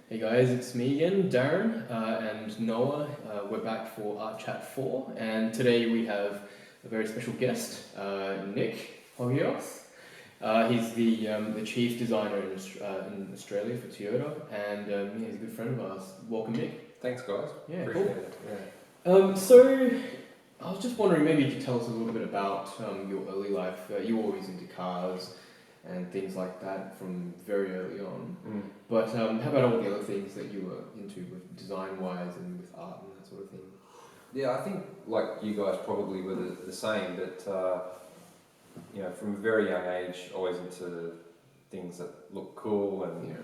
Hey guys, it's me again, Darren, and Noah. We're back for Art Chat 4, and today we have a very special guest, Nic Hogios. He's the chief designer in Australia for Toyota, and yeah, he's a good friend of ours. Welcome, Nic. Thanks, guys. Yeah, Appreciate cool. it. Yeah. So, I was just wondering, maybe you could tell us a little bit about your early life. You were always into cars and things like that from very early on. But how about all the other things that you were into with design-wise and with art and that sort of thing? Yeah, I think like you guys probably were the same, but from a very young age, always into things that look cool and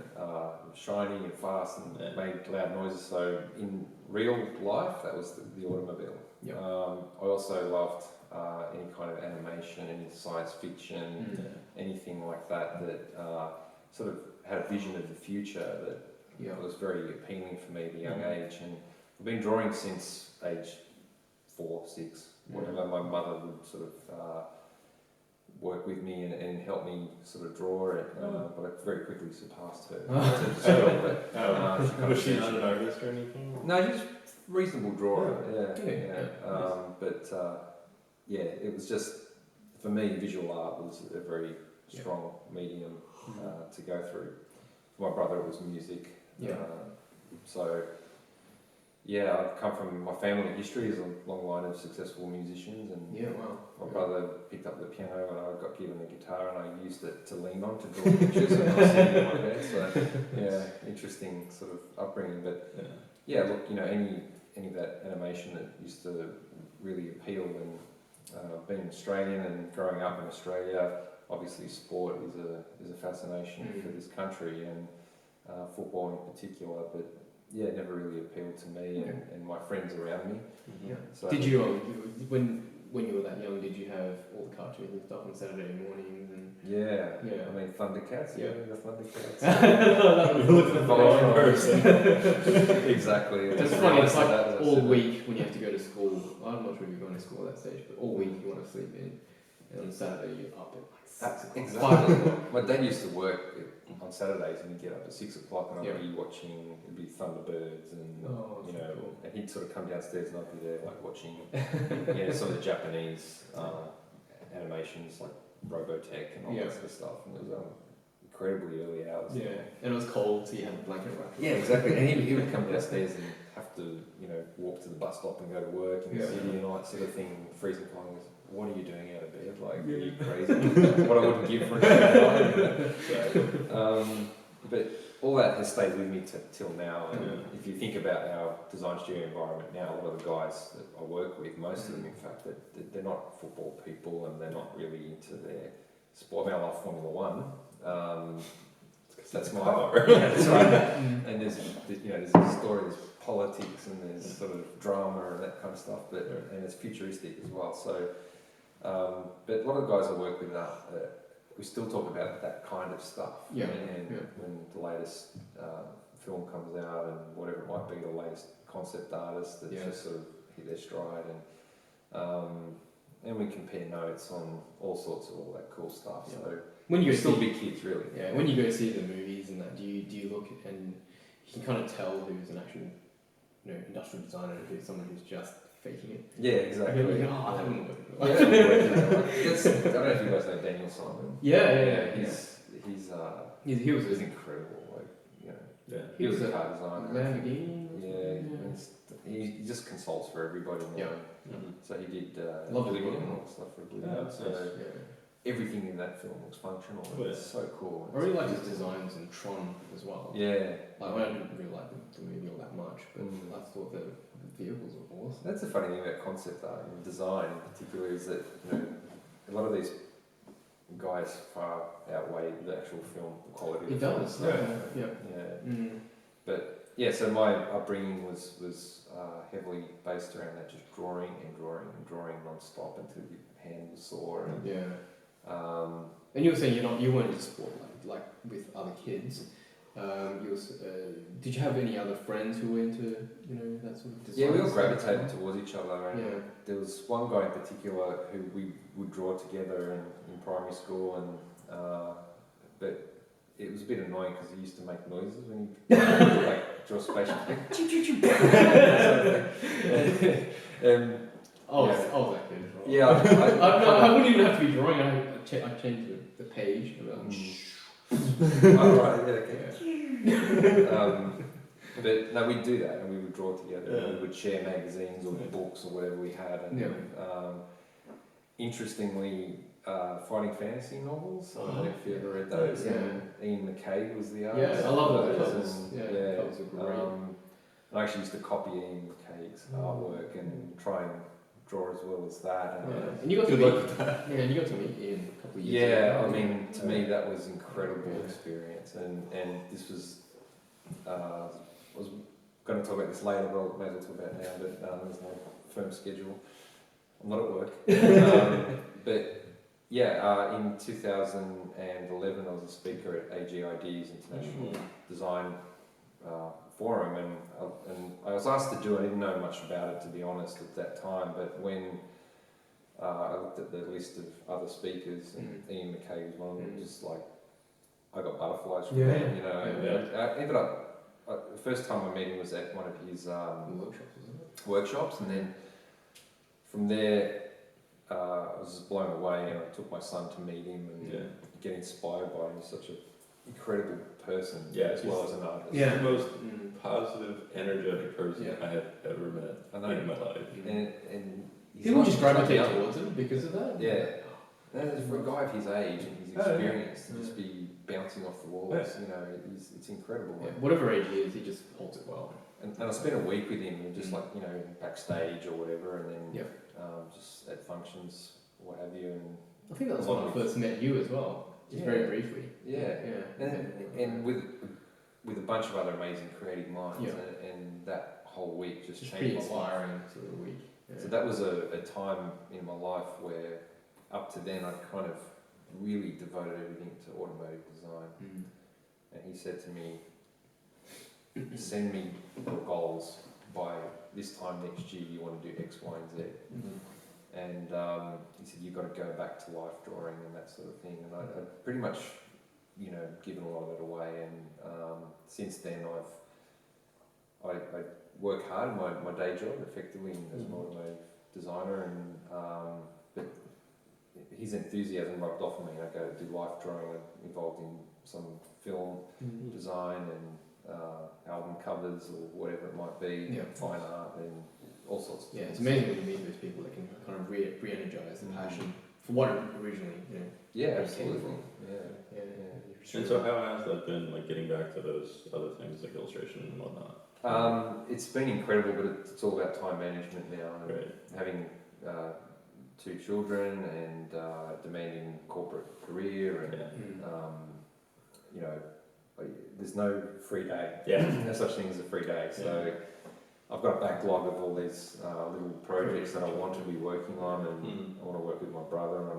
shiny and fast and made loud noises. So in real life, that was the automobile. Yep. I also loved any kind of animation, any science fiction, anything like that sort of had a vision of the future that was very appealing for me at a young age. And I've been drawing since age 4, 6, whatever. My mother would sort of work with me and help me sort of draw it, but I very quickly surpassed her. Was she not an artist or anything? No, she's a reasonable drawer. It was just, for me, visual art was a very strong medium to go through. For my brother, it was music. I've come from, my family history is a long line of successful musicians, and my brother picked up the piano and I got given the guitar and I used it to lean on to draw pictures and I was sitting in my bed. So interesting sort of upbringing. But any of that animation that used to really appeal, and being Australian and growing up in Australia, obviously sport is a fascination for this country, and football in particular, but it never really appealed to me and my friends around me. So Did you, when you were that young, did you have all the cartoons and stuff on Saturday mornings? And I mean, Thundercats, the Thundercats. You look at the wrong person. Exactly. It's funny, it's like all week when you have to go to school. I'm not sure if you're going to school at that stage, but all week you want to sleep in, and on Saturday you're up at like 6 o'clock. Exactly. My dad used to work on Saturdays and he'd get up at 6 o'clock and I'd be watching, it'd be Thunderbirds and cool. and he'd sort of come downstairs and I'd be there like watching some of the Japanese animations like Robotech and all that sort of stuff, and it was incredibly early hours. And it was cold, so you had a blanket wrapped. Yeah, exactly. And he would come downstairs and have to, walk to the bus stop and go to work in the city and all that sort of thing, freezing cold. What are you doing out of bed? Like, are you crazy? What I wouldn't give for an but all that has stayed with me till now. And if you think about our design studio environment now, a lot of the guys that I work with, most of them, in fact, they're not football people and they're not really into their sport. I mean, I love Formula One. That's my that's right. And there's a story, there's politics and there's sort of drama and that kind of stuff, and it's futuristic as well. So, but a lot of the guys I work with we still talk about that kind of stuff. When the latest film comes out and whatever it might be, the latest concept artist that just sort of hit their stride, and we compare notes on all sorts of all that cool stuff. So when you we're still big kids, really. Yeah, when you go see the movies and that, do you look and you can kind of tell who's an actual industrial designer and who's someone who's just faking it? Yeah, exactly. I haven't worked. I don't know if you guys know Daniel Simon. He was incredible. He was a car designer. Lamborghini. He just consults for everybody now. So he did Oblivion and all stuff for Oblivion. Everything in that film looks functional. It's so cool. I really like his designs in Tron as well. Yeah. Like, I didn't really like the movie all that much, but I thought the vehicles were awesome. That's the funny thing about concept art and design in particular, is that a lot of these guys far outweigh the actual film quality. It does. But so my upbringing was heavily based around that, just drawing non-stop until your hand was sore. And you were saying you weren't into sport like with other kids. Did you have any other friends who were into that sort of design? Yeah, we all gravitated towards each other, and there was one guy in particular who we would draw together in primary school, and but it was a bit annoying because he used to make noises when he like draw spaceship. Oh, yeah. Oh, that good. Yeah, I wouldn't even have to be drawing. I changed the page. Oh, right, yeah, okay. But no, we'd do that and we would draw together. Yeah. And we would share magazines or books or whatever we had. And interestingly, fighting fantasy novels. I don't know if you ever read those. Yeah. Ian McCaig was the artist. Yeah, I love those. Yeah, Covers are great. I actually used to copy Ian McCaig's artwork and try and draw as well as that. And you got to meet. And you got to meet Ian a couple of years ago. Yeah, I mean, to me that was an incredible experience, and this was. I was going to talk about this later, but I may as well talk about it now. But there's no firm schedule. I'm not at work. But yeah, in 2011, I was a speaker at AGID's International Design Forum, and I was asked to do it. I didn't know much about it, to be honest, at that time. But when I looked at the list of other speakers, and Ian McCaig was one of them, just like I got butterflies from him. You know, I ended up. The first time I met him was at one of his workshops, and then from there I was just blown away, and I took my son to meet him and get inspired by him. He's such an incredible person, as well as an artist. Yeah, the most positive, energetic person I have ever met in my life. And people just gravitate towards him because of that. Yeah. And for a guy of his age and his experience to just be bouncing off the walls, you know, it's incredible. Yeah. Whatever age he is, he just holds it well. And I spent a week with him, just like, you know, backstage or whatever, and then just at functions, what have you. And I think that was when I first met you as well, just very briefly. And with a bunch of other amazing creative minds, and that whole week just changed pretty my life. inspiring sort of week. So that was a time in my life where, up to then, I'd kind of really devoted everything to automotive design. And he said to me, send me your goals by this time next year, you want to do X, Y, and Z. And he said, you've got to go back to life drawing and that sort of thing. And I'd pretty much, you know, given a lot of it away. And since then, I work hard in my day job, effectively, as an automotive designer. And but his enthusiasm rubbed off on me. I go to do life drawing. I'm involved in some film design and album covers or whatever it might be, fine art and all sorts of things. It's amazing when you meet those people that can kind of re-energize the passion for what originally, you know. Yeah, absolutely. And so how has that been, like getting back to those other things like illustration and whatnot? It's been incredible, but it's all about time management now. And having 2 children and demanding corporate career and you know, there's no free day. No such thing as a free day. So I've got a backlog of all these little projects that I want to be working on, and I want to work with my brother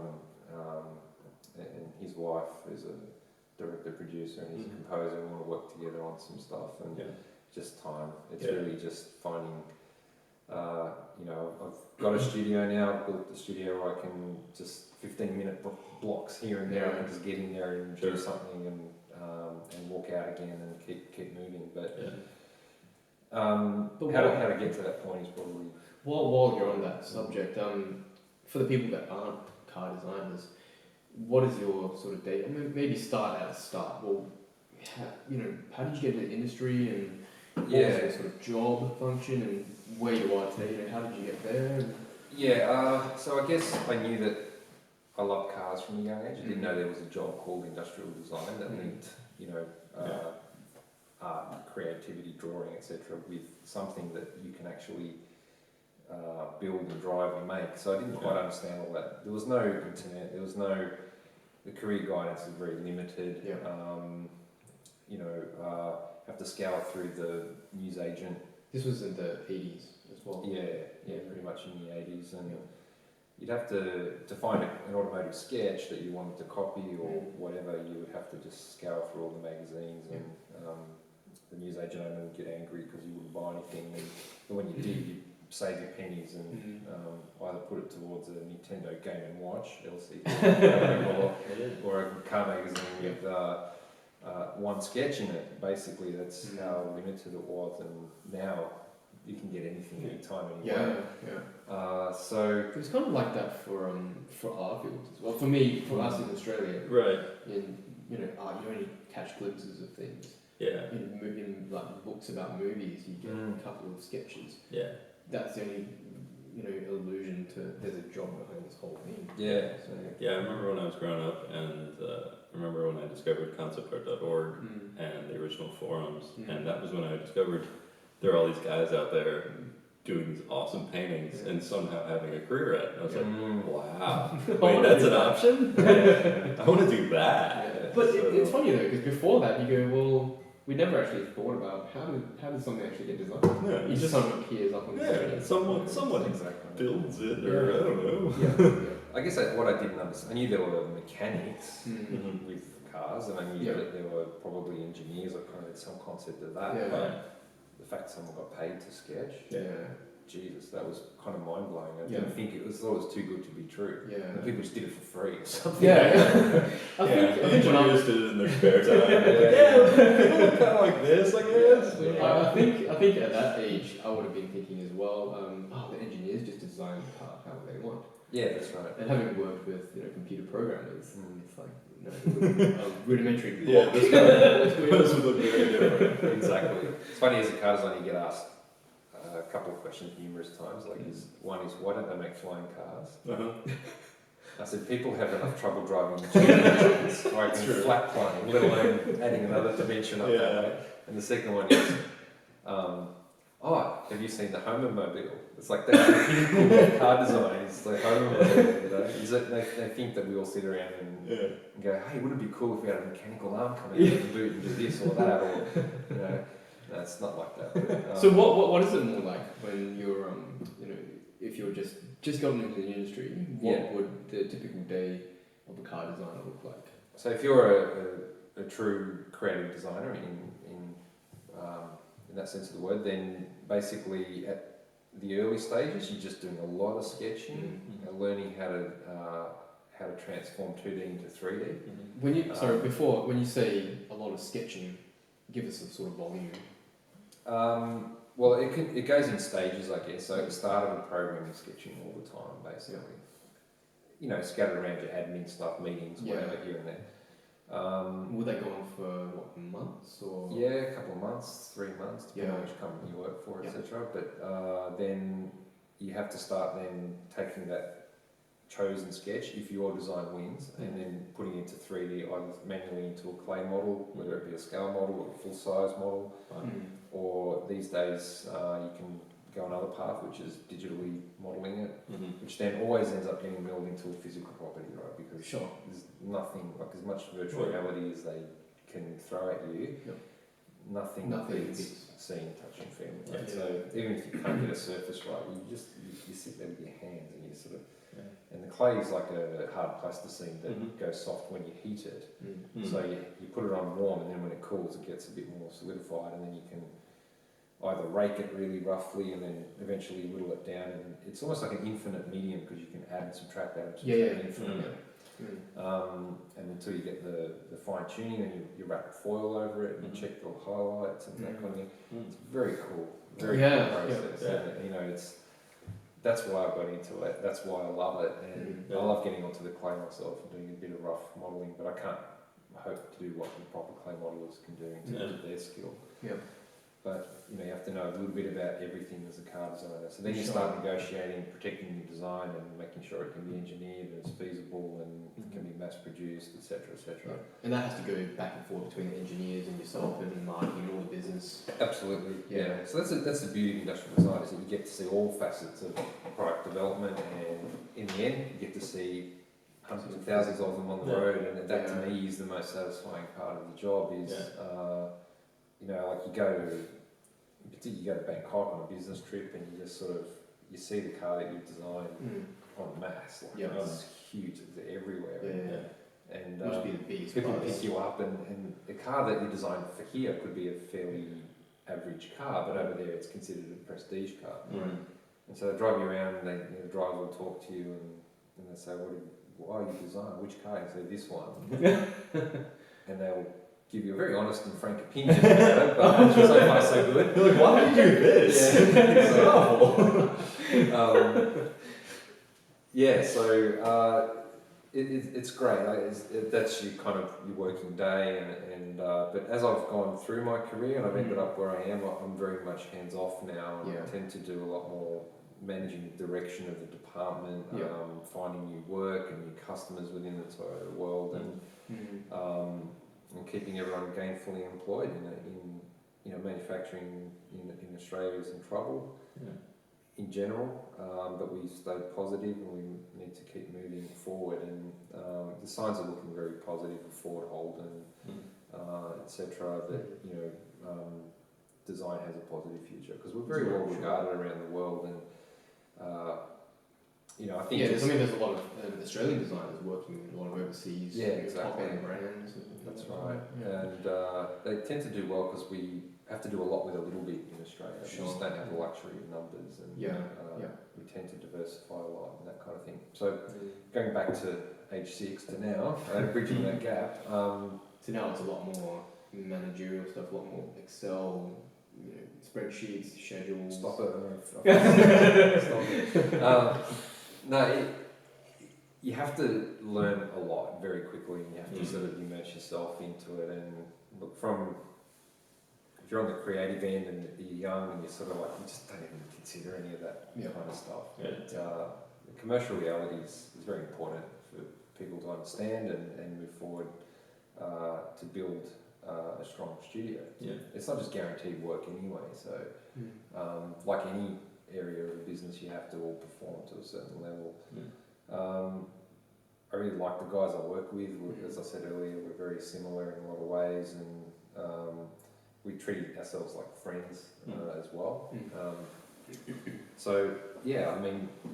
and his wife is a director, producer, and he's a composer. We want to work together on some stuff, and just time. It's really just finding. You know, I've got a studio now. I've built a studio where I can just 15-minute blocks here and there. I can just get in there and do something and walk out again and keep moving. But how to get to that point is probably. While you're on that subject, for the people that aren't car designers, what is your sort of day? I mean, maybe start at the start. Well, how did you get into the industry, and what was your sort of job function, and where you are today? You know, how did you get there? So I guess I knew that I loved cars from a young age. I didn't know there was a job called industrial design that linked, art, creativity, drawing, etc., with something that you can actually build and drive and make. So I didn't quite understand all that. There was no internet. There was no. The career guidance is very limited. Have to scour through the newsagent. This was in the 80s as well. Pretty much in the 80s, and you'd have to find an automotive sketch that you wanted to copy or whatever. You would have to just scour through all the magazines, and the newsagent owner would get angry because you wouldn't buy anything. And when you did, you save your pennies and either put it towards a Nintendo Game & Watch LCD or a car magazine with one sketch in it. Basically, that's how limited it was, and now you can get anything anytime, anywhere. So it was kind of like that for our fields as well. For me, for us in Australia, right? In art, you only catch glimpses of things. Yeah. In like books about movies, you get a couple of sketches. Yeah. That's the only allusion to there's a job behind this whole thing. Yeah. So, Yeah, I remember when I was growing up, and I remember when I discovered conceptart.org and the original forums, and that was when I discovered there are all these guys out there doing these awesome paintings and somehow having a career at it. And I was like, wow, wait, that's an option? I want to do that. Yeah. But it's funny though, because before that you go, well, we never actually thought about how does something actually get designed? Yeah, It just sort of appears up on the screen. Someone exactly. builds it, or I don't know. Yeah. I guess what I didn't understand, I knew there were mechanics with cars, and I knew that there were probably engineers or kind of some concept of that. Yeah. But the fact someone got paid to sketch, Jesus, that was kind of mind blowing. I didn't think thought it was too good to be true. Yeah. And people just did it for free or something. Yeah. I think engineers did it in their spare time. People look kind of like this, I guess. I think at that age I would have been thinking as well. The engineers just design the car how they want. Yeah, that's right. And having worked with computer programmers, it's like rudimentary block. Yeah, this would look very different. Exactly. It's funny, as a car designer, you get asked a couple of questions numerous times. Like, one is, why don't they make flying cars? I said, people have enough trouble driving engines, like flat plane, let alone adding another dimension up that way. And the second one is, have you seen the Homermobile? It's like that's the pinnacle of car design. It's the Homermobile. They think that we all sit around and go, hey, wouldn't it be cool if we had a mechanical arm coming out of the boot and do this or that, or no, it's not like that. But, so what is it more like when you're if you're just gotten into the industry? What would the typical day of a car designer look like? So if you're a true creative designer in that sense of the word, then basically at the early stages you're just doing a lot of sketching and learning how to transform 2D into 3D. When you when you say a lot of sketching, give us a sort of volume. Well, it goes in stages, I guess. So at the start of a program, you're sketching all the time, basically. Scattered around your admin stuff, meetings, whatever, here and there. Would they go on for months or? Yeah, a couple of months, 3 months, depending on which company you work for, etc. But then you have to start then taking that chosen sketch, if your design wins, and then putting it into 3D, either manually into a clay model, whether it be a scale model or a full size model, or these days you can go another path, which is digitally modelling it, which then always ends up getting milled into a physical property, right? Because there's nothing, like as much virtual reality as they can throw at you, nothing beats seeing, touching, feeling. Right? So even if you can't get a surface right, you sit there with your hands and you sort of, and the clay is like a hard plasticine that goes soft when you heat it. So you put it on warm, and then when it cools, it gets a bit more solidified, and then you can either rake it really roughly and then eventually whittle it down, and it's almost like an infinite medium because you can add and subtract infinitely. And until you get the fine tuning, and you wrap foil over it and you check the highlights and that kind of thing. It's very cool, very cool process. And, that's why I got into it. That's why I love it, and I love getting onto the clay myself and doing a bit of rough modelling. But I can't hope to do what the proper clay modellers can do in terms of their skill. But you have to know a little bit about everything as a car designer. So then you start negotiating, protecting your design, and making sure it can be engineered and it's feasible and can be mass produced, etc., etc. And that has to go back and forth between the engineers and yourself and marketing and all the business. Absolutely, yeah. So that's the beauty of industrial design, is that you get to see all facets of product development, and in the end, you get to see hundreds of thousands of them on the road, and that to me is the most satisfying part of the job. Is like you go to Bangkok on a business trip, and you just you see the car that you've designed en masse. It's huge, it's everywhere. And Which would be the biggest people prize. pick you up, and the car that you designed for here could be a fairly average car, but over there it's considered a prestige car. And so they drive you around, and the driver will talk to you, and they say, why you designed, which car? You say, this one. And they'll give you a very honest and frank opinion about it, but so far so good. You're like, why would you do this? It's awful. It's great. That's your kind of your working day, but as I've gone through my career and I've ended up where I am, I'm very much hands off now. And I tend to do a lot more managing the direction of the department, finding new work and new customers within the Toyota world, and keeping everyone gainfully employed in manufacturing in Australia is in trouble. In general, but we stay positive and we need to keep moving forward, and the signs are looking very positive for Ford, Holden, etc. That design has a positive future because we're very well regarded around the world, and I think there's a lot of Australian designers working with a lot of overseas top-end brands. That's right, and they tend to do well because we have to do a lot with a little bit in Australia. We just don't have the luxury of numbers, and we tend to diversify a lot and that kind of thing. So going back to age 6 to now, bridging that gap. So now it's a lot more managerial stuff, a lot more Excel, spreadsheets, schedules. Stop it. Stop it. You have to learn a lot very quickly, and you have to sort of immerse yourself into it. And look, if you're on the creative end and you're young and you're sort of like, you just don't even consider any of that kind of stuff. But the commercial reality is very important for people to understand and move forward to build a strong studio. It's not just guaranteed work anyway, so like any area of a business, you have to all perform to a certain level. I really like the guys I work with. As I said earlier, we're very similar in a lot of ways, and we treat ourselves like friends as well. So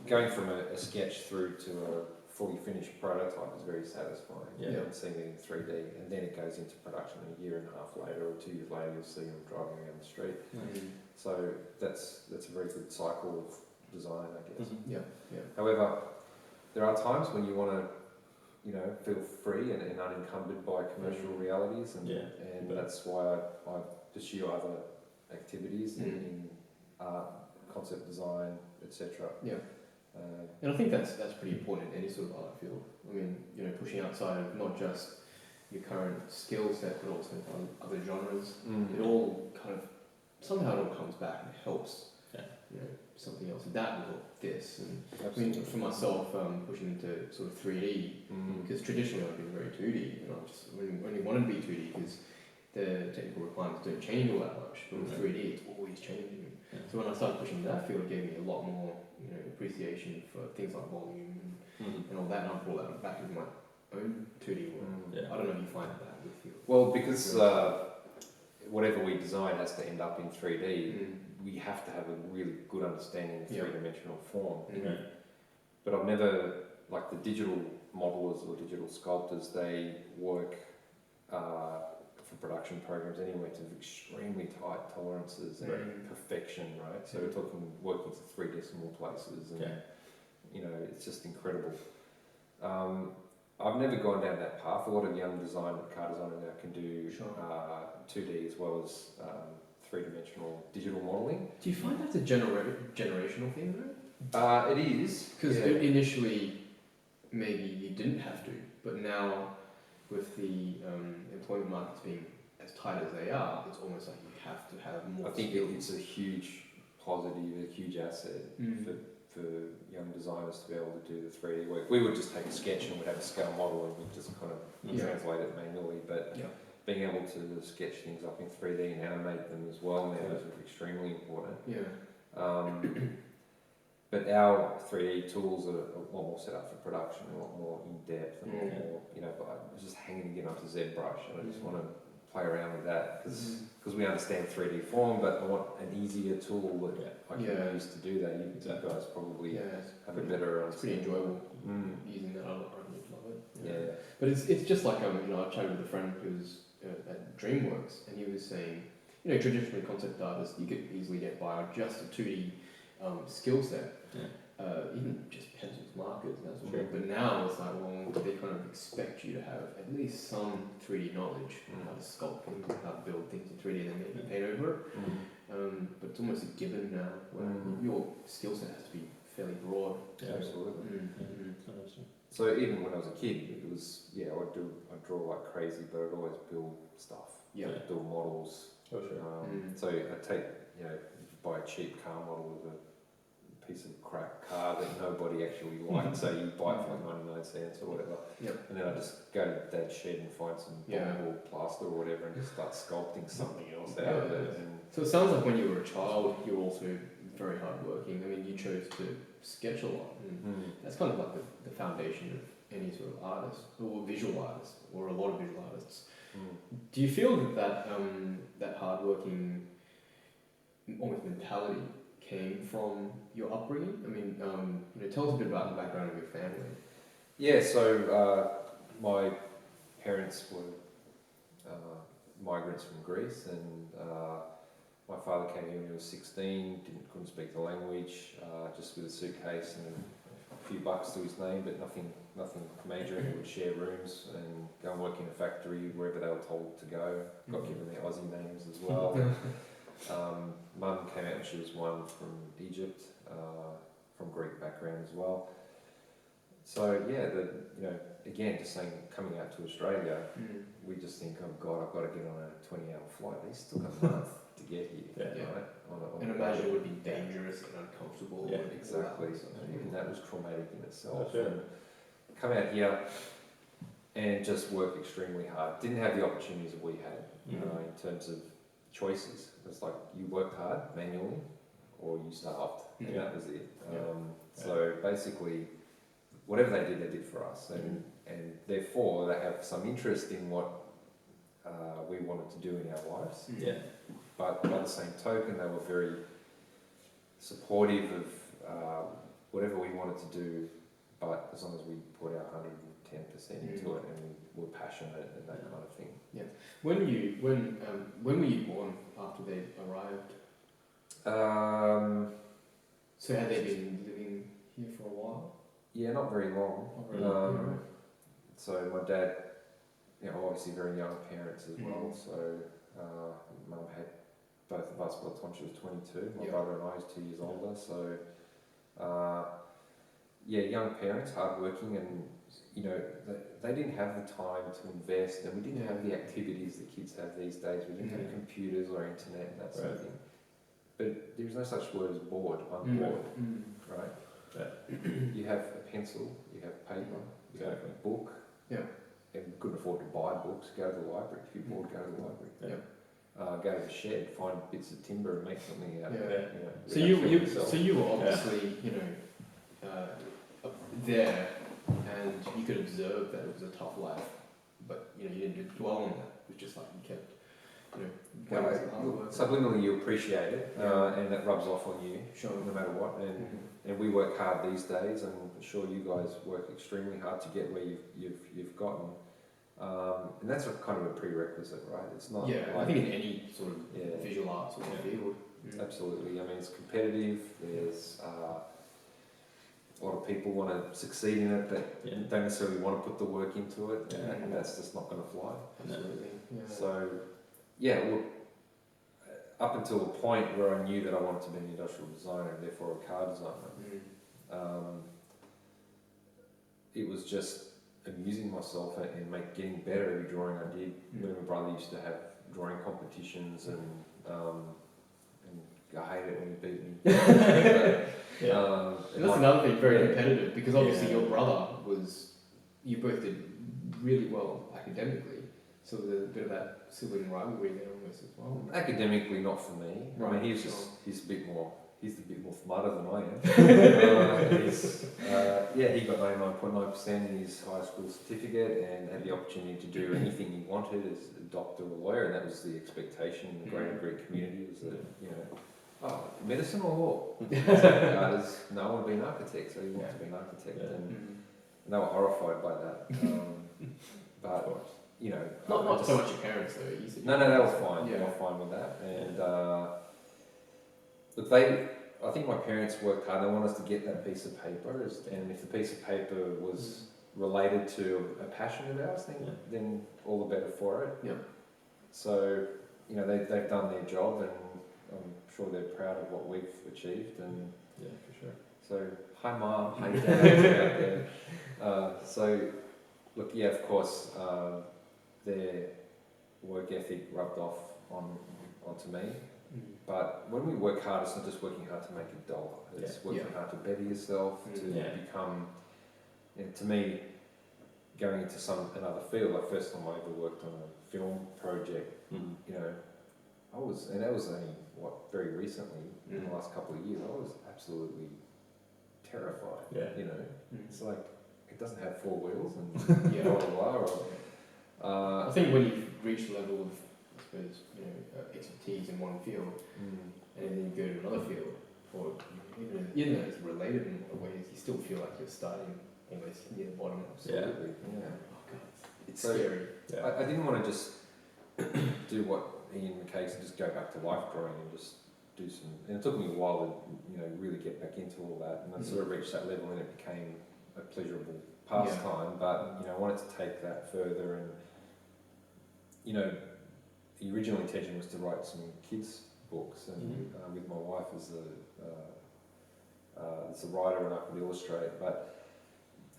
going from a sketch through to a fully finished prototype is very satisfying. And seeing it in 3D, and then it goes into production a year and a half later or 2 years later, you'll see them driving around the street. So that's a very good cycle of design, I guess. However, there are times when you want to feel free and unencumbered by commercial realities, and that's why I pursue other activities in art, concept design, etc. And I think that's pretty important in any sort of art field. I mean, pushing outside of not just your current skill set, but also other genres. It all kind of somehow it all comes back and helps. Something else. That will help this. And I mean, for myself, pushing into sort of 3D, because traditionally I've been very 2D, and I just only wanted to be 2D because the technical requirements don't change all that much. But with 3D, it's always changing. So when I started pushing that field, it gave me a lot more, appreciation for things like volume and all that. And I brought that back into my own 2D world. I don't know if you find that with you. Well, because whatever we design has to end up in 3D. We have to have a really good understanding of three-dimensional form. But I've never, like the digital modelers or digital sculptors, they work for production programs anyway to extremely tight tolerances and perfection, right? So we're talking working to 3 decimal places, and it's just incredible. I've never gone down that path. A lot of young car designers now can do 2D as well as 3-dimensional digital modelling. Do you find that's a generational thing though? It is. Because initially maybe you didn't have to, but now with the employment markets being as tight as they are, it's almost like you have to have more. I think it's a huge positive, a huge asset for young designers to be able to do the 3D work. We would just take a sketch and we'd have a scale model and we'd just kind of translate it manually, but being able to sketch things up in 3D and animate them as well now is extremely important. But our 3D tools are a lot more set up for production, a lot more in depth, and a lot more, but I was just hanging again onto ZBrush, and I just want to play around with that because we understand 3D form, but I want an easier tool that I can use to do that. You guys probably have a better understanding. It's pretty enjoyable using that. I love it. But it's just like I chatted with a friend who's at DreamWorks, and he was saying, traditionally concept artists you could easily get by on just a 2D skill set, even just pencils, markers, that sort of Sure. thing. But now it's like, well, they kind of expect you to have at least some 3D knowledge, how to sculpt things, how to build things in 3D, and then maybe paint over it. But it's almost a given now, where your skill set has to be fairly broad. Yeah, absolutely. So even when I was a kid, it was I'd draw like crazy, but I'd always build stuff. Yeah. Build models. Oh, sure. So I'd take buy a cheap car model with a piece of crap car that nobody actually liked. So you buy it for like 99 cents or whatever. Yep. And then I just go to Dad's shed and find some or plaster or whatever, and just start sculpting something else out of it. And so it sounds like when you were a child, you were also very hardworking. I mean, you chose to sketch a lot. And that's kind of like the foundation of any sort of artist, or visual artist, or a lot of visual artists. Do you feel that hardworking almost mentality came from your upbringing? I mean, tell us a bit about the background of your family. Yeah, so my parents were migrants from Greece, and my father came here when he was 16, couldn't speak the language, just with a suitcase and a few bucks to his name, but nothing major. He would share rooms and go and work in a factory wherever they were told to go. Got given their Aussie names as well. Mum came out when she was 1 from Egypt, from Greek background as well. So yeah, again, just saying, coming out to Australia, we just think, oh God, I've got to get on a 20-hour flight. These took a month to get here, right? And imagine it would be dangerous and uncomfortable. Yeah, and exactly. So Even that was traumatic in itself. Oh, sure. And come out here and just work extremely hard. Didn't have the opportunities that we had, in terms of choices. It's like you worked hard manually, or you starved, and that was it. So basically, whatever they did for us, and therefore they have some interest in what we wanted to do in our lives. Yeah. But by the same token, they were very supportive of whatever we wanted to do, but as long as we put our 110% into it and we were passionate and that kind of thing. Yeah. When were you born after they arrived? So had they been living here for a while? Yeah, not very long. Not very long. So my dad, obviously very young parents as well. So Mum had both of us by the time she was 22. My brother and I was 2 years older. So young parents, hardworking, and they didn't have the time to invest, and we didn't have the activities that kids have these days. We didn't have computers or internet and that sort of thing. But there's no such word as bored. I'm bored, right? You have a pencil, you have paper, you have a book, and you couldn't afford to buy books. Go to the library. If you're bored, go to the library. Go to the shed, find bits of timber and make something out of it. So you were obviously there, and you could observe that it was a tough life, but you didn't dwell on that. It was just like you kept subliminally you appreciate it, and that rubs off on you, no matter what. And we work hard these days, and I'm sure you guys work extremely hard to get where you've gotten. And that's kind of a prerequisite, right? It's not. Yeah, I think in any sort of visual arts or field. Absolutely. I mean, it's competitive. There's a lot of people want to succeed in it, but don't necessarily want to put the work into it, and that's just not going to fly. Absolutely. Yeah. So, look, up until the point where I knew that I wanted to be an industrial designer and therefore a car designer, it was just amusing myself and getting better every drawing I did. Me and my brother used to have drawing competitions, and I hated it when he beat me. And that's another thing, very competitive, because obviously your brother you both did really well academically, so there's a bit of that sibling rivalry there almost as well. Academically, not for me. Right. I mean, he's a bit more smarter than I am. He got 99.9% in his high school certificate and had the opportunity to do anything he wanted as a doctor or lawyer, and that was the expectation in the greater Greek community, was that, medicine or law? No, I want to be an architect, so he wants to be an architect. And they were horrified by that. But, Not so much your parents though. You said no, they were fine. They were fine with that. And look, I think my parents worked hard. They want us to get that piece of paper, and if the piece of paper was related to a passion of ours, then all the better for it. Yeah. So, you know, they've done their job, and I'm sure they're proud of what we've achieved. And Yeah, for sure. so, hi mum, hi dad out there. So, look, yeah, of course, their work ethic rubbed off onto me. But when we work hard, it's not just working hard to make a dollar. It's working hard to better yourself, to become. You know, to me, going into another field, like first time I ever worked on a film project, you know, and that was only very recently, in the last couple of years, I was absolutely terrified. Yeah. You know, it's like it doesn't have four wheels and blah blah blah. I think when you've reached a level of, I suppose, you know, expertise in one field, and then you go to another field, or even though it's related in a lot of ways, you still feel like you're starting almost near the bottom. Absolutely. Yeah. Oh God, it's So, scary. Yeah. I didn't want to just do what Ian McCaig said, just go back to life drawing and just do some. And it took me a while to, you know, really get back into all that, and I sort of reached that level, and it became a pleasurable pastime. But you know, I wanted to take that further, and you know, the original intention was to write some kids' books, and with my wife as a writer, and I could illustrate. But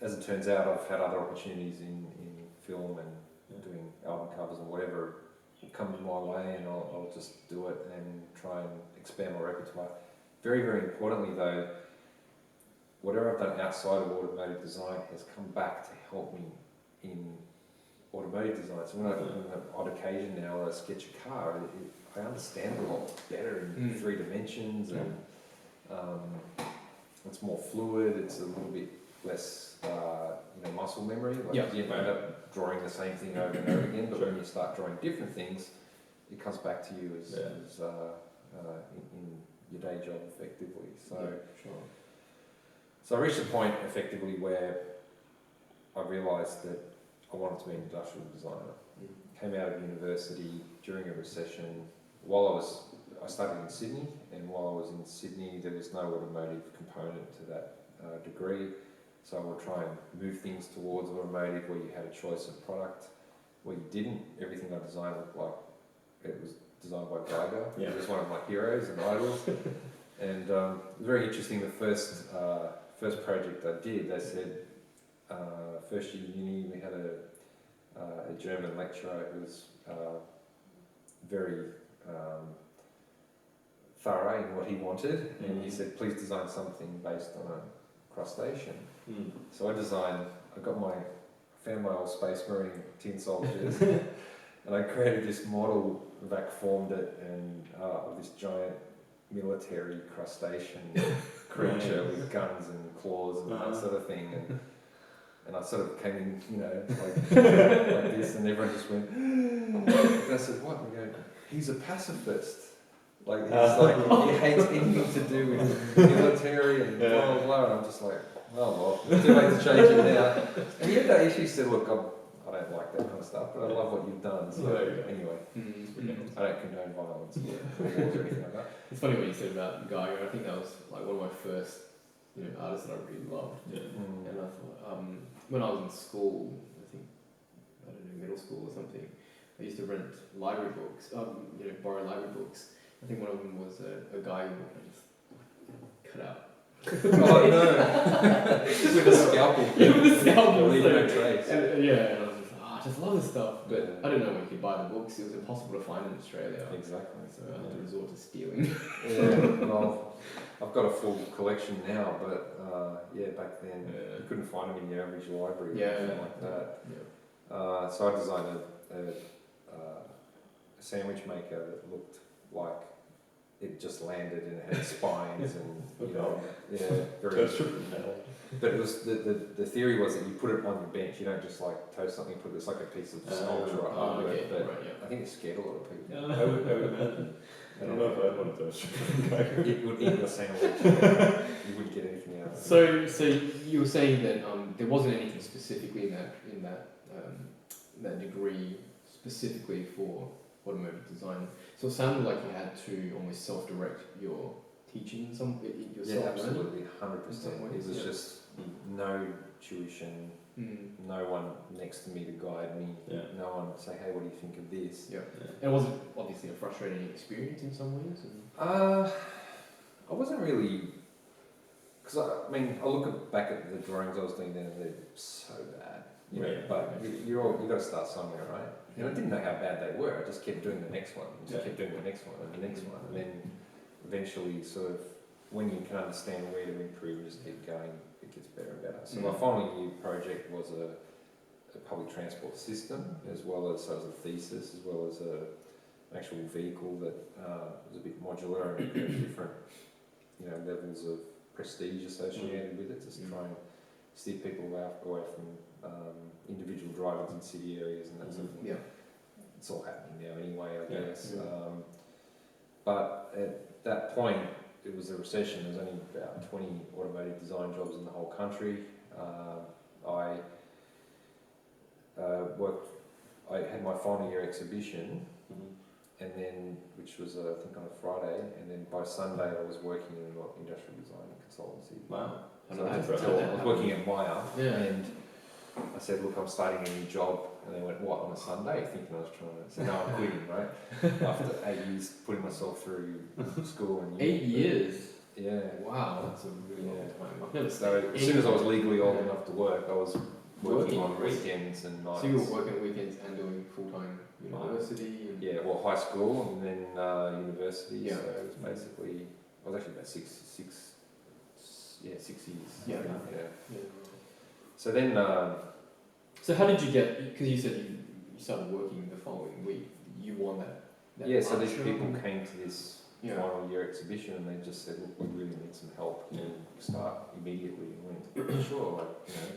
as it turns out, I've had other opportunities in film and doing album covers and whatever comes my way, and I'll just do it and try and expand my repertoire. Very, very importantly though, whatever I've done outside of automotive design has come back to help me in automotive design. So when on an odd occasion now I sketch a car, I understand it a lot better in 3 dimensions, and it's more fluid, it's a little bit less muscle memory. Like you end up drawing the same thing over and over again, but when you start drawing different things, it comes back to you as in your day job effectively. So I reached a point effectively where I realised that I wanted to be an industrial designer. Came out of university during a recession. I studied in Sydney, and while I was in Sydney, there was no automotive component to that degree. So I would try and move things towards automotive where you had a choice of product. Where you didn't, everything I designed looked like it was designed by Geiger. He was one of my heroes and idols. And it was very interesting. The first project I did, they said, first year uni, we had a German lecturer who was very thorough in what he wanted, and he said, please design something based on a crustacean. So I found my old Space Marine tin soldiers, and I created this model, vac formed it, and of this giant military crustacean creature with guns and claws and that sort of thing. And I sort of came in, you know, like this, and everyone just went, and I said, what? And we go, he's a pacifist. Like, he hates anything to do with military and blah, blah, blah. And I'm just like, oh, well, too late to change it now. And yet they actually said, look, I don't like that kind of stuff, but I love what you've done. So anyway, I don't condone violence or wars or anything like that. It's funny what you said about Geiger. I think that was like one of my first, artists that I really loved. And I thought, when I was in school, middle school or something, I used to rent library books, borrow library books. I think one of them was a Geiger book, and I just cut out. Oh no! With a scalpel. With a scalpel. Leave no trace. And I was just I just love this stuff. But I didn't know where you could buy the books. It was impossible to find in Australia. Exactly. So I had to resort to stealing. Well, I've got a full collection now, but back then you couldn't find them in your average library or anything like that. So I designed a sandwich maker that looked like it just landed and it had spines and very. But it was the theory was that you put it on your bench. You don't just like toast something, put it's like a piece of sculpture or artwork. I think it scared a lot of people. I would imagine. I don't know if I'd want to toast. It would eat your sandwich. You wouldn't get anything out of it. So you were saying that there wasn't anything specifically in that degree specifically for automotive design. So it sounded like you had to almost self-direct your teaching some Yeah, yourself? absolutely, 100%. In some ways, It was yeah. just no tuition, no one next to me to guide me, no one to say, hey, what do you think of this? Yeah. And was it obviously a frustrating experience in some ways? I wasn't really, because I mean, I look back at the drawings I was doing then and they're so bad, you know, Right. but you got to start somewhere, right? And I didn't know how bad they were, I just kept doing the next one, kept doing the next one and the next one, and then eventually sort of, when you can understand where to improve and just keep going, it gets better and better. So my final year project was a public transport system, as well as, so it was a thesis, as well as an actual vehicle that was a bit modular and had different, you know, levels of prestige associated with it, just to try and steer people away from individual drivers in city areas and that sort of thing. Yeah. It's all happening now anyway, I guess. But at that point, it was a recession. There was only about 20 automotive design jobs in the whole country. I I had my final year exhibition, and then, which was I think on a Friday, and then by Sunday I was working in an industrial design consultancy. Wow. So I was working at Maya, and I said, look, I'm starting a new job. And they went, what, on a Sunday? Thinking I was trying to say, no, I'm quitting, right? After 8 years putting myself through school and 8 years? Yeah. Wow, that's a really long time. I've never So as soon as I was legally old enough to work, I was working on weekends and nights. So you were working weekends and doing full-time university? And Yeah, well, high school and then university. Yeah. So it was basically, I was actually about six years. Yeah. Yeah. So then, so how did you get, because you said you started working the following week, you won that yeah, so art these show? people came to this Yeah. final year exhibition and they just said, look, we really need some help. Can you start immediately? And went, sure, like, you know,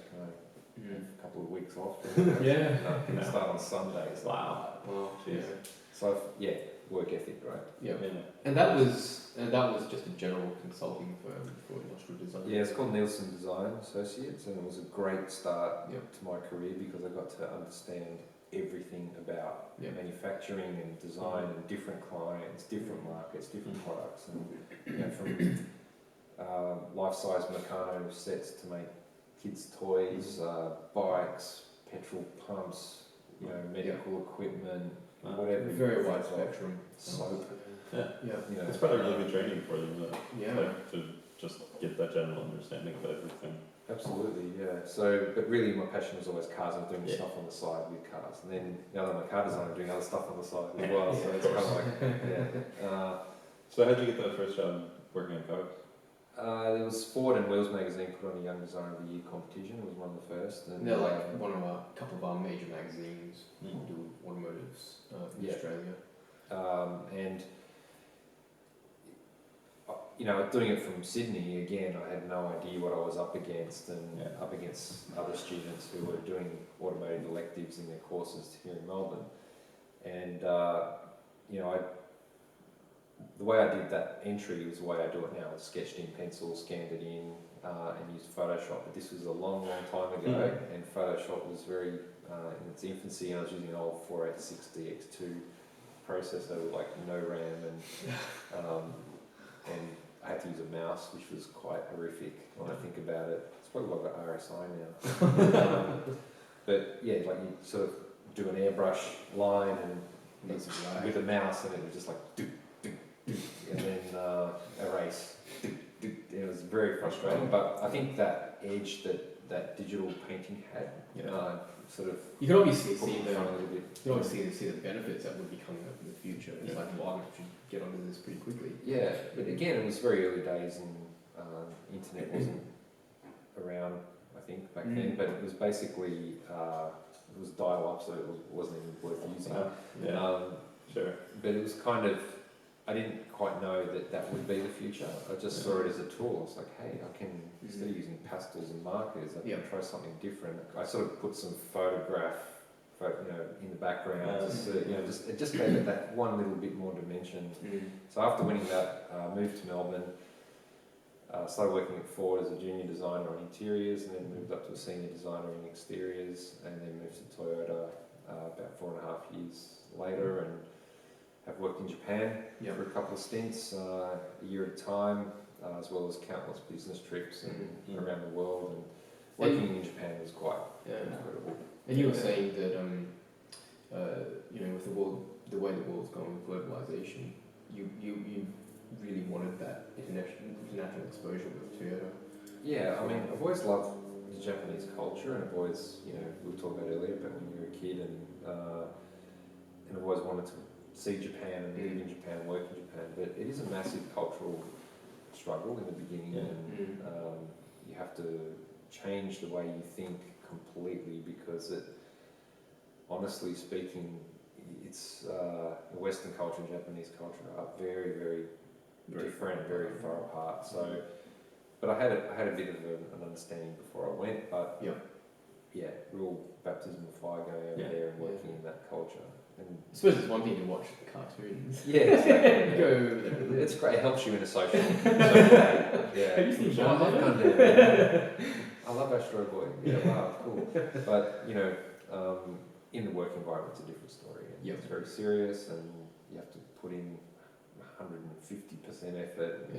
can I have a couple of weeks off? Yeah. Can I start on Sunday? So, Wow. Well, Jeez. So, yeah, work ethic, right? Yeah. And that was just a general consulting firm for industrial design. Yeah, it's called Nielsen Design Associates, and it was a great start Yep. to my career because I got to understand everything about manufacturing and design and different clients, different markets, different products, and you know, from life-size Meccano sets to make kids' toys, bikes, petrol pumps, you know, medical equipment, whatever. Very wide spectrum. Soap. Yeah. Yeah. You know, It's probably really good training for them, Yeah. like, to just get that general understanding of everything. absolutely, yeah. So, but really my passion was always cars. I was doing Yeah. stuff on the side with cars. And then now that I'm a car designer, I'm doing other stuff on the side as well. So Yeah, it's of kind of course. like, yeah. So how did you get that first job working on cars? There was Ford and Wheels magazine put on a Young Designer of the Year competition. It was one of the first. And They're like couple of our major magazines Mm. who do automotives in Yeah. Australia. and you know, doing it from Sydney again, I had no idea what I was up against, and up against other students who were doing automotive electives in their courses here in Melbourne. And you know, the way I did that entry was the way I do it now. I sketched in pencil, scanned it in, and used Photoshop. But this was a long, long time ago, and Photoshop was very in its infancy. And I was using an old 486 DX2 processor with like no RAM, and I had to use a mouse, which was quite horrific when I think about it. It's probably why I've got RSI now. But yeah, like you sort of do an airbrush line and with a mouse, and it was just like do, and then erase. It was very frustrating, but I think that edge that digital painting had, sort of You can obviously put me see in front a little bit. you can obviously see the benefits that would be coming up in the future. It's like, well, I should get onto this pretty quickly. Yeah, but again, it was very early days, and internet wasn't around, I think, back then. But it was basically it was dial-up, so it wasn't even worth using. Sure. But it was kind of, I didn't quite know that would be the future. I just saw it as a tool. It's like, hey, I can, instead of using pastels and markers, I can try something different. I sort of put some in the background, it just gave it that one little bit more dimension. So after winning that, moved to Melbourne, started working at Ford as a junior designer on interiors, and then moved up to a senior designer in exteriors, and then moved to Toyota about 4.5 years later, and have worked in Japan Yep. for a couple of stints, a year at a time, as well as countless business trips and Mhm. around the world. And working in Japan was quite incredible. And you were saying that with the way the world's going with globalization, you really wanted that international exposure with Toyota. Yeah, I mean, I've always loved the Japanese culture, and I've always, we were talking about earlier, but when you were a kid, and I've always wanted to see Japan and live in Japan and work in Japan. But it is a massive cultural struggle in the beginning, and you have to change the way you think completely, because honestly speaking, it's Western culture and Japanese culture are very, very different, very far apart. So, but I had a bit of an understanding before I went, but real baptism of fire going over there and working in that culture. And I suppose it's one thing to watch the cartoons. yeah, exactly. Go over there. It's great. It helps you in a social game. Yeah. Have you seen I love Gundam? Gundam. I love Astro Boy. Yeah, wow, cool. But in the work environment, it's a different story. And it's very serious, and you have to put in 150% effort.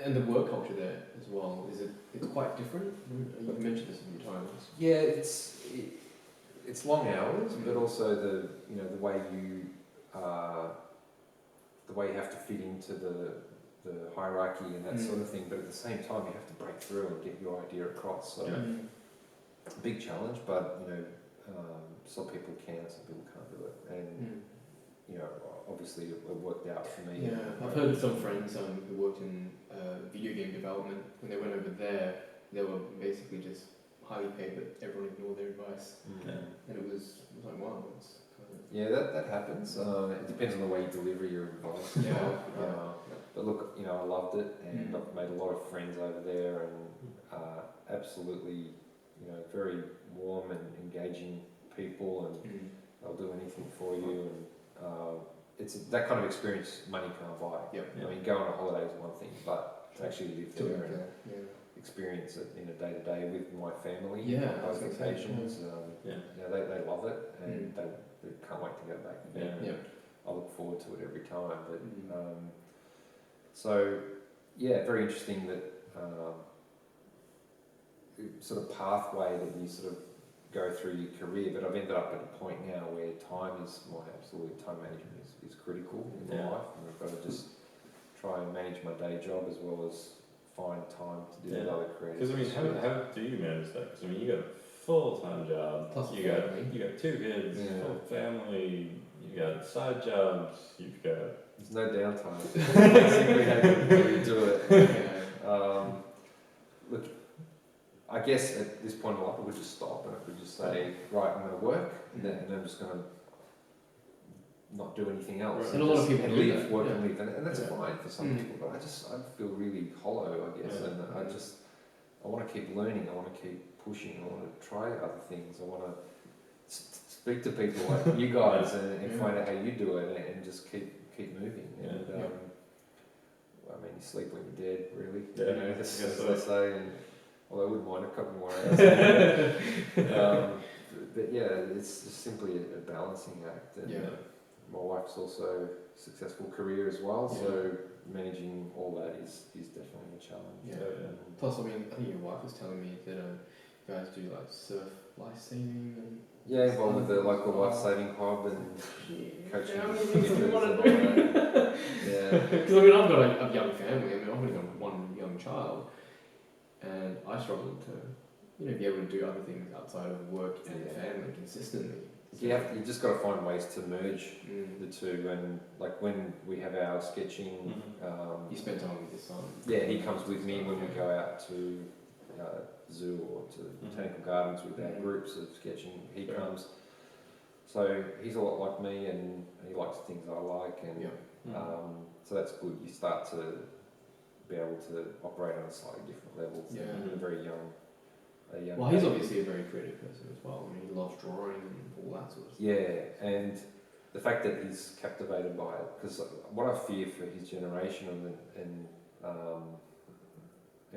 And the work culture there as well, it's quite different? You mentioned this a few times. Yeah, it's long hours, but also the way you have to fit into the hierarchy and that sort of thing. But at the same time, you have to break through and get your idea across. So a big challenge, but some people can, some people can't do it, and obviously it worked out for me. Yeah, I've heard of some friends who worked in video game development. When they went over there, they were basically just highly paid, but everyone ignored their advice. And it was like, wow, it's kind of... Yeah, that happens. It depends on the way you deliver your advice as well. But look, I loved it, and I've made a lot of friends over there, and absolutely, very warm and engaging people, and they'll do anything for you. And it's that kind of experience money can't buy. I mean, go on a holiday is one thing, but to actually live there and experience it in a day to day with my family on both occasions, they love it, and they can't wait to go back again. I look forward to it every time. But very interesting that sort of pathway that you sort of go through your career. But I've ended up at a point now where time management is critical in my life, and I've got to just try and manage my day job as well as find time to do other creative. Because how do you manage that? Because you got a full-time job, plus you got 2 kids, full family, you got side jobs, you've got... There's no downtime. Basically, how you do it. Look, I guess at this point in life, I would just stop and I could just say, right, I'm going to work, and then I'm just going to not do anything else. And a lot of people do live, that. work and live, and that's fine for some people. But I feel really hollow, I guess, and I want to keep learning. I want to keep pushing. I want to try other things. I want to speak to people like you guys and find out how you do it, and just keep moving. And I mean, you sleep when you're dead, really. As they say. And although I wouldn't mind a couple more hours. But it's just simply a balancing act. And my wife's also a successful career as well, so managing all that is definitely a challenge. Plus, I mean, I think your wife was telling me that you guys do like surf life saving and... involved with the local life saving club and coaching. How many things do you want to do? Because I mean, I've got a young family. I mean, I've only got one young child, and I struggle to, be able to do other things outside of work and family consistently. So you just got to find ways to merge the two, and like when we have our sketching, you spend time with your son. Yeah, he comes with me when we go out to zoo or to botanical gardens with our groups of sketching. He comes, so he's a lot like me, and he likes the things I like, and so that's good. You start to be able to operate on a slightly different level. A very young. Well, he's obviously a very creative person as well. I mean, he loves drawing and all that sort of stuff. Yeah, and the fact that he's captivated by it, because what I fear for his generation and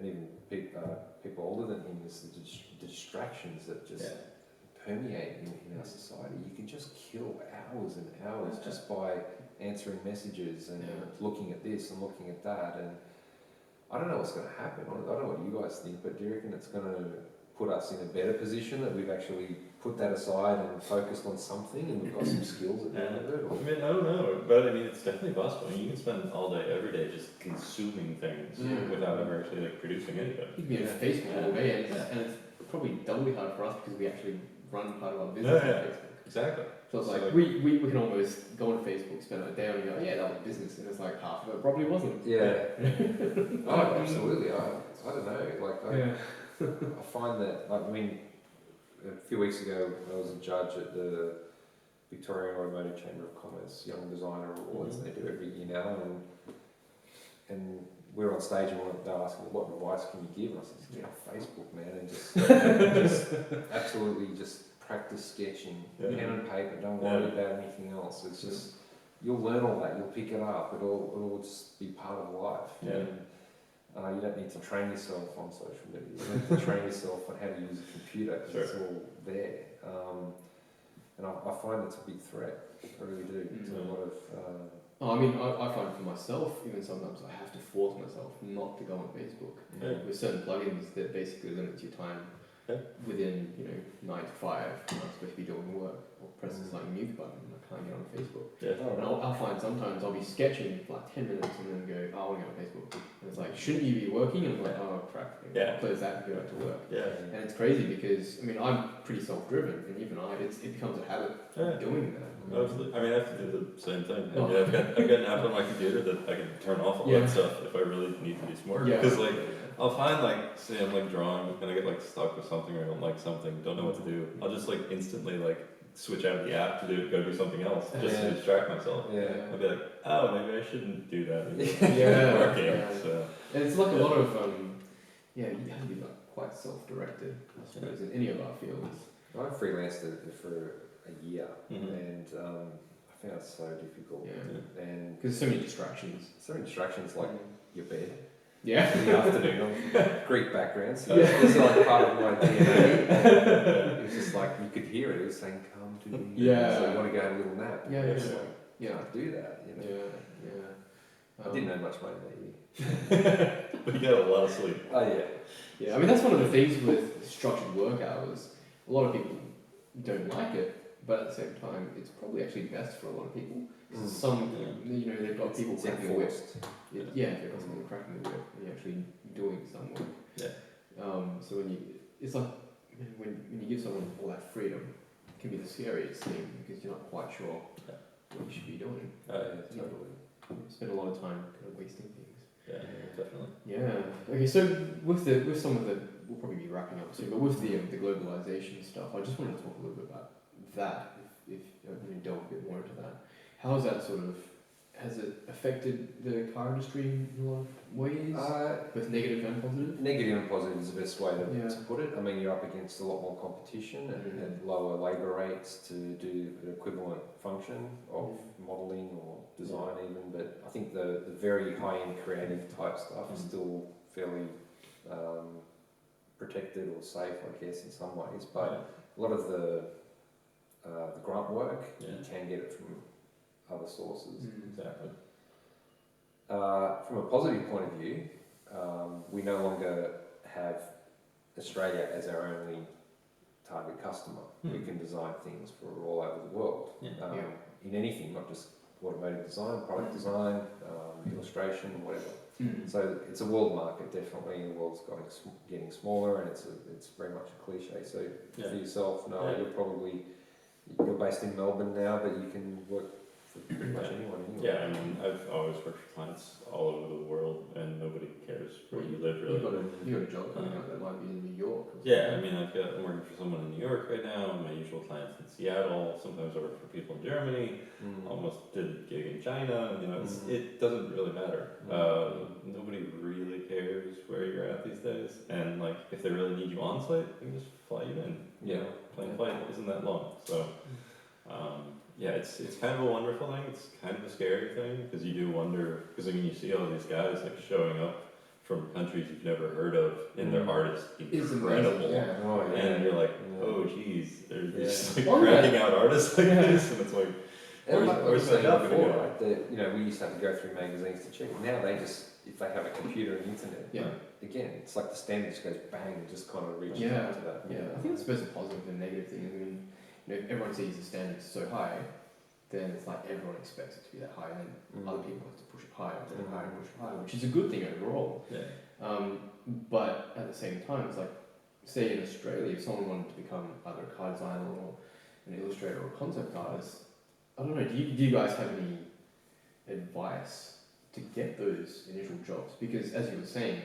even people older than him is the distractions that just permeate in our society. You can just kill hours and hours just by answering messages and looking at this and looking at that. And I don't know what's going to happen. I don't know what you guys think, but do you reckon it's going to put us in a better position that we've actually put that aside and focused on something and we've got some skills at the end of it? Or? I mean, I don't know, but I mean, it's definitely possible. I mean, you can spend all day, every day just consuming things without ever actually like producing anything. You can be on Facebook all day, and it's probably doubly hard for us because we actually run part of our business on Facebook. Exactly. So it's like we can almost go on Facebook, spend a day on it, and go, that was business, and it's like half of it probably wasn't. Yeah. Oh, absolutely. I don't know. I find that, I mean, a few weeks ago I was a judge at the Victorian Automotive Chamber of Commerce Young Designer Awards. They do every year now, and we were on stage and they were asking, what advice can you give? And I said, get off Facebook, man, and just absolutely just practice sketching, pen and paper, don't worry about anything else. It's just, you'll learn all that, you'll pick it up, it'll just be part of life. And, you don't need to train yourself on social media, you don't need to train yourself on how to use a computer, because it's all there. And I find it's a big threat, I really do, to a lot of... I mean, I find for myself, even sometimes I have to force myself not to go on Facebook. With certain plugins that basically limits your time within, 9 to 5, when I'm supposed to be doing work, or pressing like mute button, and I can't get on Facebook. And I'll find sometimes I'll be sketching for like 10 minutes and then go, I want to get on Facebook. And it's like, shouldn't you be working? And I'm like, oh crap, I'll close that and go back to work. And it's crazy because, I mean, I'm pretty self-driven, and even it becomes a habit of doing that. Absolutely. I mean, I have to do the same thing. I mean, I've got an app on my computer that I can turn off all that stuff if I really need to do some work. Because I'll find say I'm drawing and I get stuck with something or I don't like something, don't know what to do. I'll just instantly switch out of the app to go do something else just to distract myself. I'll be like, oh, maybe I shouldn't do that. Working. So. And it's like a lot of you have to be quite self-directed, I suppose, in any of our fields. I freelanced for a year, and I found it so difficult. And because there's so many distractions. Like your bed. In the afternoon, I'm Greek background, so it's part of my DNA. It was just you could hear it. It was saying, "Come to me." So I want to go have a little nap. Can't do that. I didn't have much money that year. But you got a lot of sleep. Oh yeah. I mean, that's one of the things with structured work hours. A lot of people don't like it, but at the same time, it's probably actually best for a lot of people. Some, they've got people cracking the whip. They've got someone cracking the whip and you're actually doing some work. So it's like when you give someone all that freedom, it can be the scariest thing because you're not quite sure what you should be doing. Totally. You spend a lot of time kind of wasting things. Yeah, definitely. Yeah. Okay, so with some of the, we'll probably be wrapping up soon, but with the globalization stuff, I just wanted to talk a little bit about that. If you delve a bit more into that, how has that has it affected the car industry in a lot of ways, both negative and positive? Negative and positive is the best way to put it. I mean, you're up against a lot more competition and lower labour rates to do an equivalent function of modelling or design even, but I think the very high-end creative type stuff is still fairly protected or safe, I guess, in some ways, but a lot of the grunt work, you can get it from other sources. Exactly. From a positive point of view, we no longer have Australia as our only target customer. We can design things for all over the world, in anything, not just automotive design, product design, illustration, whatever. So it's a world market, definitely. The world's getting smaller, and it's very much a cliche. So for yourself, you're based in Melbourne now, but you can work for pretty much anyone anyway. Yeah, I mean, I've always worked for clients all over the world, and nobody cares where you live, really. You got a job coming out that might be in New York. I mean, I'm working for someone in New York right now. My usual clients in Seattle. Sometimes I work for people in Germany. Almost did a gig in China. It doesn't really matter. Nobody really cares where you're at these days, and if they really need you on site, they can just fly you in. Plane flight isn't that long, so. It's kind of a wonderful thing. It's kind of a scary thing because you do wonder, because you see all these guys showing up from countries you've never heard of, and their art is incredible. And you're like, oh geez, they're Yeah. just like Well, cracking out artists like this, and it's like, And where's, like I was where's my saying job gonna before, go? right, we used to have to go through magazines to check. Now they just, if they have a computer and internet, Yeah. again, it's like the standard just goes bang and just kind of reaches Yeah, out to that. yeah. I think it's both a positive and negative thing. I mean, if everyone sees the standards so high, then it's like everyone expects it to be that high, and then other people have to push it higher, push it higher, push it higher, which is a good thing overall. Yeah. But at the same time, it's like, say in Australia, if someone wanted to become either a car designer or an illustrator or a concept artist, I don't know, do you guys have any advice to get those initial jobs? Because as you were saying,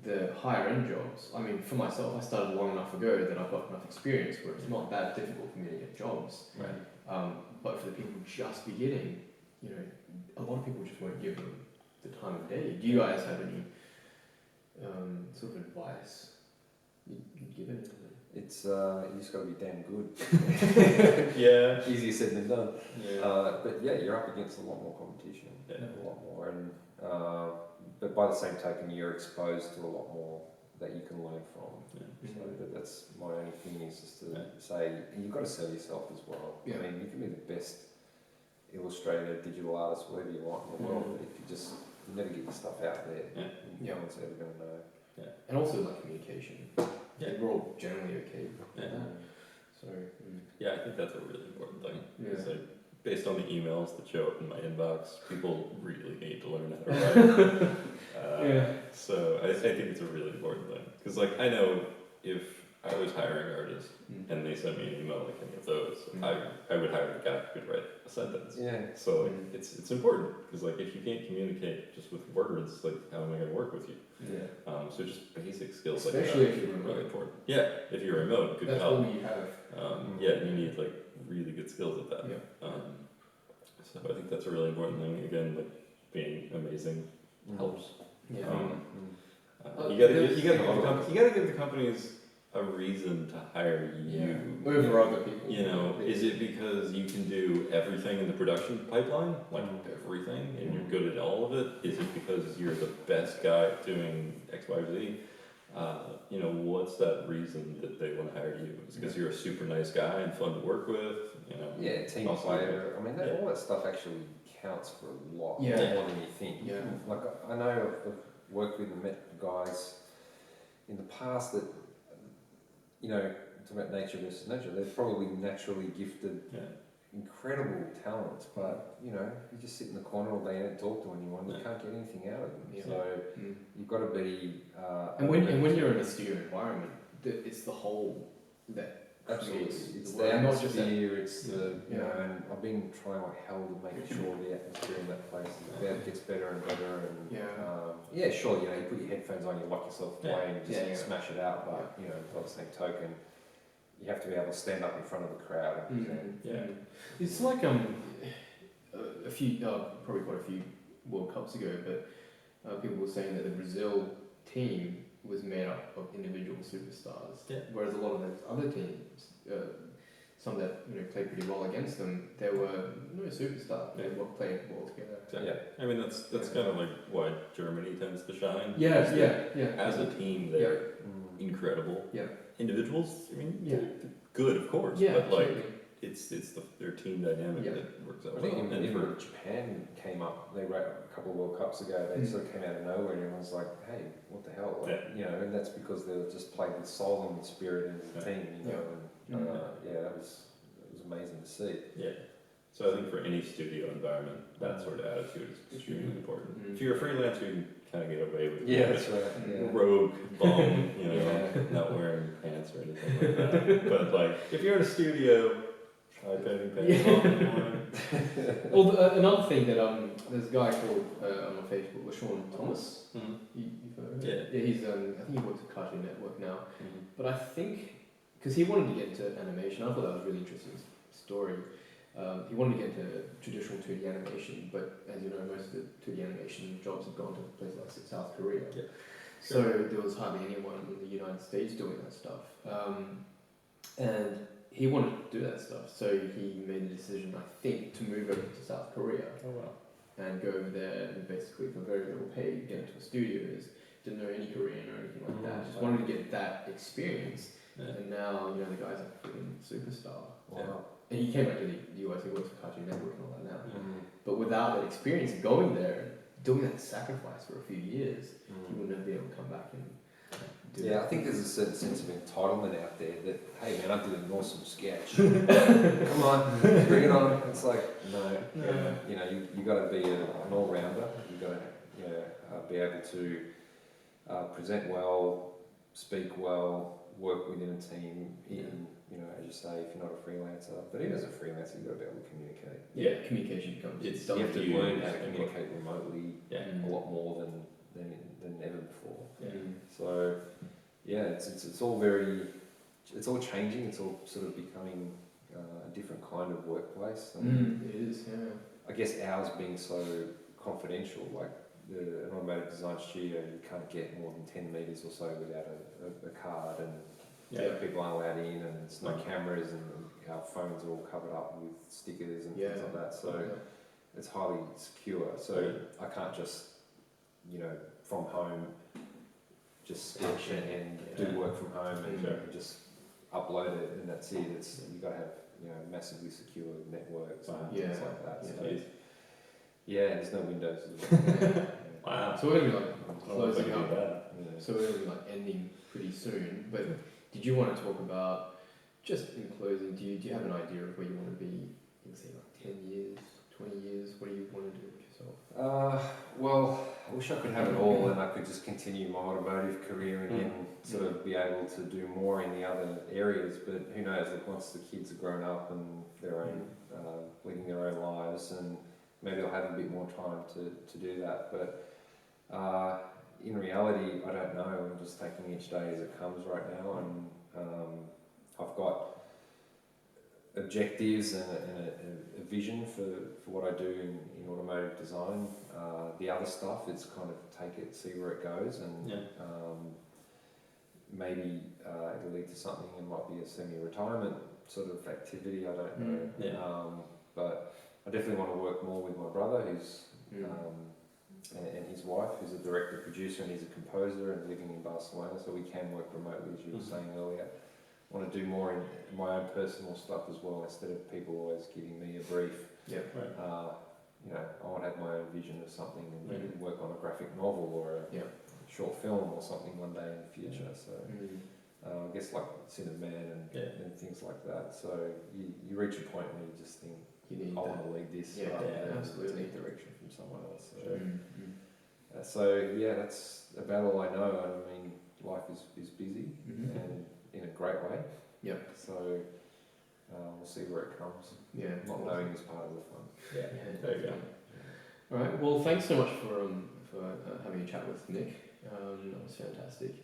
the higher end jobs, I mean, for myself, I started long enough ago that I've got enough experience where it's not that difficult for me to get jobs. Right. But for the people just beginning, you know, a lot of people just won't give them the time of day. Do you guys have any sort of advice you'd give it? It's you just got to be damn good. Yeah. Easier said than done. Yeah. But yeah, you're up against a lot more competition. Yeah. A lot more, and but by the same token, you're exposed to a lot more that you can learn from. Yeah. So that's my only thing is just to say you've got to sell yourself as well. Yeah. I mean, you can be the best illustrator, digital artist, whatever you want in the world, but if you never get your stuff out there, no one's ever going to know. Yeah. And also like communication. Yeah. We're all generally okay with Yeah. that. So Yeah, I think that's a really important thing. Yeah. It's like, based on the emails that show up in my inbox, people really need to learn how to write. So I think it's a really important thing. Because like, I know if I was hiring artists and they sent me an email like any of those, I would hire a guy who could write a sentence. Yeah. So like, it's important. Because like, if you can't communicate just with words, like, how am I going to work with you? Yeah. So just basic skills Especially like that if you're are remote. really important. Yeah, if you're remote, good That's help. all you have. Yeah, you need like really good skills at that. Yeah. So I think that's a really important thing. Again, like being amazing helps. Yeah. You gotta give the companies a reason to hire you. Over other people. You know, is it because you can do everything in the production pipeline, like everything, and you're good at all of it? Is it because you're the best guy at doing X, Y, Z? You know, what's that reason that they want to hire you? Is it because you're a super nice guy and fun to work with? You know, Yeah, team also- player. I mean, all that stuff actually counts for a lot more Yeah. than you think. Yeah. Like I know I've worked with and met guys in the past that, you know, it's about nature versus nurture. They're probably naturally gifted, incredible talents, but you know, you just sit in the corner all day and don't talk to anyone. You can't get anything out of them. Yeah. So you've got to be. And when you're in a studio environment, it's the whole that Absolutely, creates it's the the world, not just that. atmosphere, it's the, you know, Yeah. and I've been trying like hell to make sure the atmosphere in that place gets better and better, and yeah, sure, you know, you put your headphones on, you lock yourself away and just smash it out, but you know, by the same token, you have to be able to stand up in front of the crowd and present. It's like a few, probably quite a few World Cups ago, but people were saying that the Brazil team was made up of individual superstars, whereas a lot of those other teams, some that played pretty well against them, there were no superstars. They were playing well together. Exactly. Yeah. I mean, that's kind of like why Germany tends to shine. Yeah. As a team, they're incredible. Yeah. Individuals, I mean, they're good, of course, but like it's their team dynamic that works out I think well. even Japan came up. They wrote a couple of World Cups ago. They sort of came out of nowhere, and everyone's like, "Hey, what the hell?" Like, you know, and that's because they were just played with soul and spirit in the team. You know, and that was amazing to see. Yeah. So I think for any studio environment, that sort of attitude is extremely important. If you're a freelancer, you can kind of get away with that's right. rogue bum, not wearing pants or anything like that. But like, if you're in a studio, try putting pants on in the morning. Well, another thing that there's a guy called on my Facebook, LaShawn Thomas. You've heard of him? Yeah, he's I think he works at Cartoon Network now. But I think because he wanted to get into animation, I thought that was a really interesting story. He wanted to get into traditional 2D animation, but as you know, most of the 2D animation jobs have gone to places like South Korea. So there was hardly anyone in the United States doing that stuff. And he wanted to do that stuff, so he made the decision, I think, to move over to South Korea. Oh wow. And go over there and basically for very little pay get into a studio. Didn't know any Korean or anything like that. Just wanted to get that experience. And now, you know, the guy's a freaking superstar. Wow. And he came back to the US, he works for Cartoon Network and all that now. Mm. But without that experience of going there, doing that sacrifice for a few years, he wouldn't have been able to come back and do Yeah, that. I think there's a certain sense of entitlement out there that, hey man, I did an awesome sketch. Come on, bring it on. It's like, no, No. you know, you got to be an all-rounder. You got to, be able to present well, speak well, work within a team. In, you know, as you say, if you're not a freelancer, but even as a freelancer, you've got to be able to communicate. Yeah, communication becomes. It's You have to huge. learn how to communicate remotely Yeah. a lot more than ever before. Yeah. So, yeah, it's all very, it's all changing. It's all sort of becoming a different kind of workplace. And It is, yeah. I guess ours being so confidential, like an automotive design studio, you can't get more than 10 metres or so without a card, and people aren't allowed in, and there's no cameras, and our phones are all covered up with stickers and things like that. So it's highly secure. So I can't just, from home, just sketch and do work from home and just upload it, and that's it. You've got to have massively secure networks and things like that. So, there's no windows. Wow. So we're gonna be like closing up. Yeah. So we're gonna be like ending pretty soon. But did you want to talk about, just in closing, do you have an idea of where you want to be in, say, like 10 years, 20 years? What do you want to do with yourself? Well, I wish I could have it all, and I could just continue my automotive career and sort of be able to do more in the other areas. But who knows? Like, once the kids are grown up and their own, leading their own lives, and maybe I'll have a bit more time to do that. But in reality, I don't know. I'm just taking each day as it comes right now, and I've got objectives and a vision for what I do in automotive design. The other stuff, it's kind of take it, see where it goes, and maybe it'll lead to something. It might be a semi-retirement sort of activity, I don't know. But I definitely want to work more with my brother, who's and his wife, who's a director producer, and he's a composer and living in Barcelona, so we can work remotely, as you were saying earlier. I want to do more in my own personal stuff as well, instead of people always giving me a brief. I want to have my own vision of something and work on a graphic novel or a short film or something one day in the future. So I guess like Cinnamon and things like that. So you reach a point where you just think, I want to lead this rather than take direction from someone else. So, that's about all I know. I mean, life is busy and in a great way. So we'll see where it comes. Not knowing is part of the fun. There you go. All right. Well, thanks so much for having a chat with Nick. That was fantastic.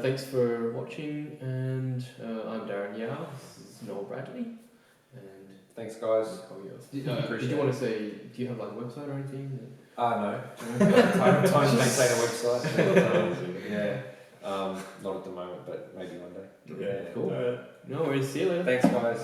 Thanks for watching, and I'm Darren Yao. This is Noel Bradley, and thanks, guys. Nic Hogios. Did you want to say? Do you have like a website or anything? No. Time to maintain a website. Not at the moment, but maybe one day. Cool. No worries. See you later. Thanks, guys.